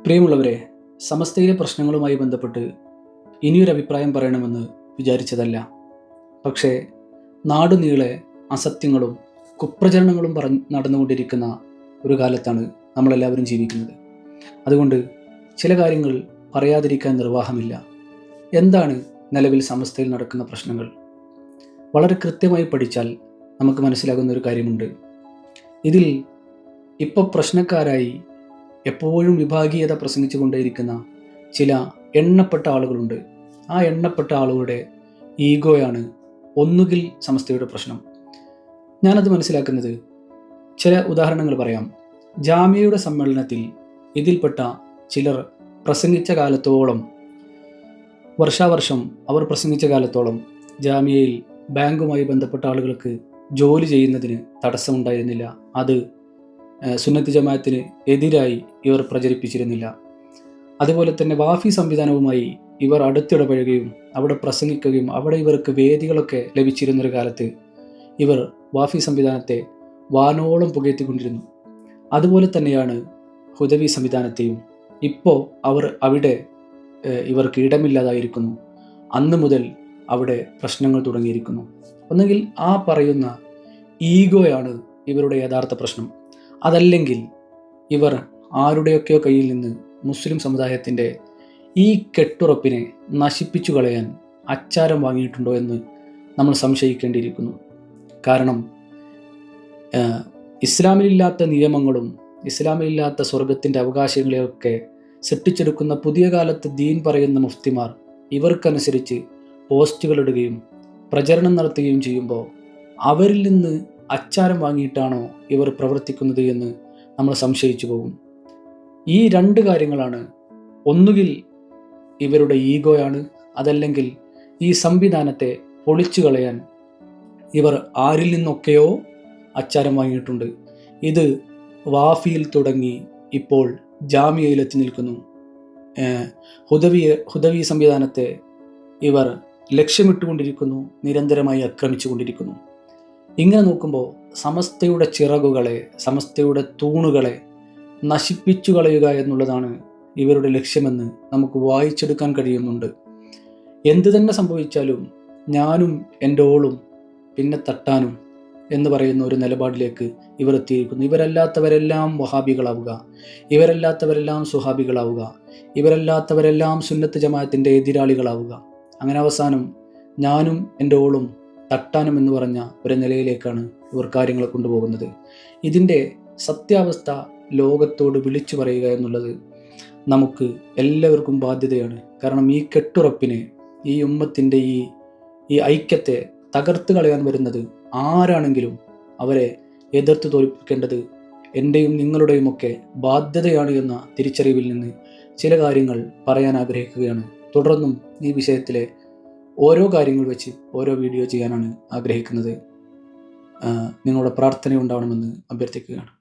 പ്രിയമുള്ളവരെ, സമസ്തയിലെ പ്രശ്നങ്ങളുമായി ബന്ധപ്പെട്ട് ഇനിയൊരു അഭിപ്രായം പറയണമെന്ന് വിചാരിച്ചതല്ല. പക്ഷേ നാടുനീളെ അസത്യങ്ങളും കുപ്രചരണങ്ങളും നടന്നുകൊണ്ടിരിക്കുന്ന ഒരു കാലത്താണ് നമ്മളെല്ലാവരും ജീവിക്കുന്നത്. അതുകൊണ്ട് ചില കാര്യങ്ങൾ പറയാതിരിക്കാൻ നിർവാഹമില്ല. എന്താണ് നിലവിൽ സമസ്തയിൽ നടക്കുന്ന പ്രശ്നങ്ങൾ? വളരെ കൃത്യമായി പഠിച്ചാൽ നമുക്ക് മനസ്സിലാകുന്ന ഒരു കാര്യമുണ്ട്. ഇതിൽ ഇപ്പോൾ പ്രശ്നക്കാരായി എപ്പോഴും വിഭാഗീയത പ്രസംഗിച്ചു കൊണ്ടേയിരിക്കുന്ന ചില എണ്ണപ്പെട്ട ആളുകളുണ്ട്. ആ എണ്ണപ്പെട്ട ആളുകളുടെ ഈഗോയാണ് ഒന്നുകിൽ സമസ്തയുടെ പ്രശ്നം. ഞാനത് മനസ്സിലാക്കുന്നത് ചില ഉദാഹരണങ്ങൾ പറയാം. ജാമിയയുടെ സമ്മേളനത്തിൽ ഇതിൽപ്പെട്ട ചിലർ പ്രസംഗിച്ച കാലത്തോളം, വർഷാവർഷം അവർ പ്രസംഗിച്ച കാലത്തോളം ജാമിയയിൽ ബാങ്കുമായി ബന്ധപ്പെട്ട ആളുകൾക്ക് ജോലി ചെയ്യുന്നതിന് തടസ്സമുണ്ടായിരുന്നില്ല. അത് സുന്നത്ത് ജമാഅത്തിന് എതിരായി ഇവർ പ്രചരിപ്പിച്ചിരുന്നില്ല. അതുപോലെ തന്നെ വാഫി സംവിധാനവുമായി ഇവർ അടുത്തിടപഴകുകയും അവിടെ പ്രസംഗിക്കുകയും അവിടെ ഇവർക്ക് വേദികളൊക്കെ ലഭിച്ചിരുന്നൊരു കാലത്ത് ഇവർ വാഫി സംവിധാനത്തെ വാനോളം പുകഴ്ത്തിക്കൊണ്ടിരുന്നു. അതുപോലെ തന്നെയാണ് ഹുദവി സംവിധാനത്തെയും. ഇപ്പോൾ അവിടെ ഇവർക്ക് ഇടമില്ലാതായിരിക്കുന്നു. അന്ന് മുതൽ അവിടെ പ്രശ്നങ്ങൾ തുടങ്ങിയിരിക്കുന്നു. ഒന്നുകിൽ ആ പറയുന്ന ഈഗോയാണ് ഇവരുടെ യഥാർത്ഥ പ്രശ്നം. അതല്ലെങ്കിൽ ഇവർ ആരുടെയൊക്കെയോ കയ്യിൽ നിന്ന് മുസ്ലിം സമുദായത്തിൻ്റെ ഈ കെട്ടുറപ്പിനെ നശിപ്പിച്ചു കളയാൻ അച്ചാരം വാങ്ങിയിട്ടുണ്ടോ എന്ന് നമ്മൾ സംശയിക്കേണ്ടിയിരിക്കുന്നു. കാരണം ഇസ്ലാമിലില്ലാത്ത നിയമങ്ങളും ഇസ്ലാമിലില്ലാത്ത സ്വർഗത്തിൻ്റെ അവകാശങ്ങളെയൊക്കെ സൃഷ്ടിച്ചെടുക്കുന്ന പുതിയ കാലത്ത് ദീൻ പറയുന്ന മുഫ്തിമാർ ഇവർക്കനുസരിച്ച് പോസ്റ്റുകൾ ഇടുകയും പ്രചരണം നടത്തുകയും ചെയ്യുമ്പോൾ അവരിൽ നിന്ന് അച്ചാരം വാങ്ങിയിട്ടാണോ ഇവർ പ്രവർത്തിക്കുന്നത് എന്ന് നമ്മൾ സംശയിച്ചു പോകും. ഈ രണ്ട് കാര്യങ്ങളാണ്. ഒന്നുകിൽ ഇവരുടെ ഈഗോയാണ്, അതല്ലെങ്കിൽ ഈ സംവിധാനത്തെ പൊളിച്ചു കളയാൻ ഇവർ ആരിൽ നിന്നൊക്കെയോ അച്ചാരം വാങ്ങിയിട്ടുണ്ട്. ഇത് വാഫിയിൽ തുടങ്ങി ഇപ്പോൾ ജാമിയയിലെത്തി നിൽക്കുന്നു. ഹുദവി സംവിധാനത്തെ ഇവർ ലക്ഷ്യമിട്ടുകൊണ്ടിരിക്കുന്നു, നിരന്തരമായി ആക്രമിച്ചുകൊണ്ടിരിക്കുന്നു. ഇങ്ങനെ നോക്കുമ്പോൾ സമസ്തയുടെ ചിറകുകളെ, സമസ്തയുടെ തൂണുകളെ നശിപ്പിച്ചു കളയുക എന്നുള്ളതാണ് ഇവരുടെ ലക്ഷ്യമെന്ന് നമുക്ക് വായിച്ചെടുക്കാൻ കഴിയുന്നുണ്ട്. എന്തു തന്നെ സംഭവിച്ചാലും ഞാനും എൻ്റെ ഓളും പിന്നെ തട്ടാനും എന്ന് പറയുന്ന ഒരു നിലപാടിലേക്ക് ഇവർ എത്തിയിരിക്കുന്നു. ഇവരല്ലാത്തവരെല്ലാം വഹാബികളാവുക, ഇവരല്ലാത്തവരെല്ലാം സുഹാബികളാവുക, ഇവരല്ലാത്തവരെല്ലാം സുന്നത്ത് ജമാഅത്തിൻ്റെ എതിരാളികളാവുക. അങ്ങനെ അവസാനം ഞാനും എൻ്റെ ഓളും തട്ടാനും എന്ന് പറഞ്ഞ ഒരു നിലയിലേക്കാണ് ഇവർ കാര്യങ്ങളെ കൊണ്ടുപോകുന്നത്. ഇതിൻ്റെ സത്യാവസ്ഥ ലോകത്തോട് വിളിച്ചു പറയുക എന്നുള്ളത് നമുക്ക് എല്ലാവർക്കും ബാധ്യതയാണ്. കാരണം ഈ കെട്ടുറപ്പിനെ, ഈ ഉമ്മത്തിൻ്റെ ഈ ഐക്യത്തെ തകർത്ത് കളയാൻ വരുന്നത് ആരാണെങ്കിലും അവരെ എതിർത്ത് തോൽപ്പിക്കേണ്ടത് എൻ്റെയും നിങ്ങളുടെയും ഒക്കെ ബാധ്യതയാണ് എന്ന തിരിച്ചറിവിൽ നിന്ന് ചില കാര്യങ്ങൾ പറയാൻ ആഗ്രഹിക്കുകയാണ്. തുടർന്നും ഈ വിഷയത്തിലെ ഓരോ കാര്യങ്ങൾ വെച്ച് ഓരോ വീഡിയോ ചെയ്യാനാണ് ആഗ്രഹിക്കുന്നത്. നിങ്ങളുടെ പ്രാർത്ഥന ഉണ്ടാവണമെന്ന് അഭ്യർത്ഥിക്കുകയാണ്.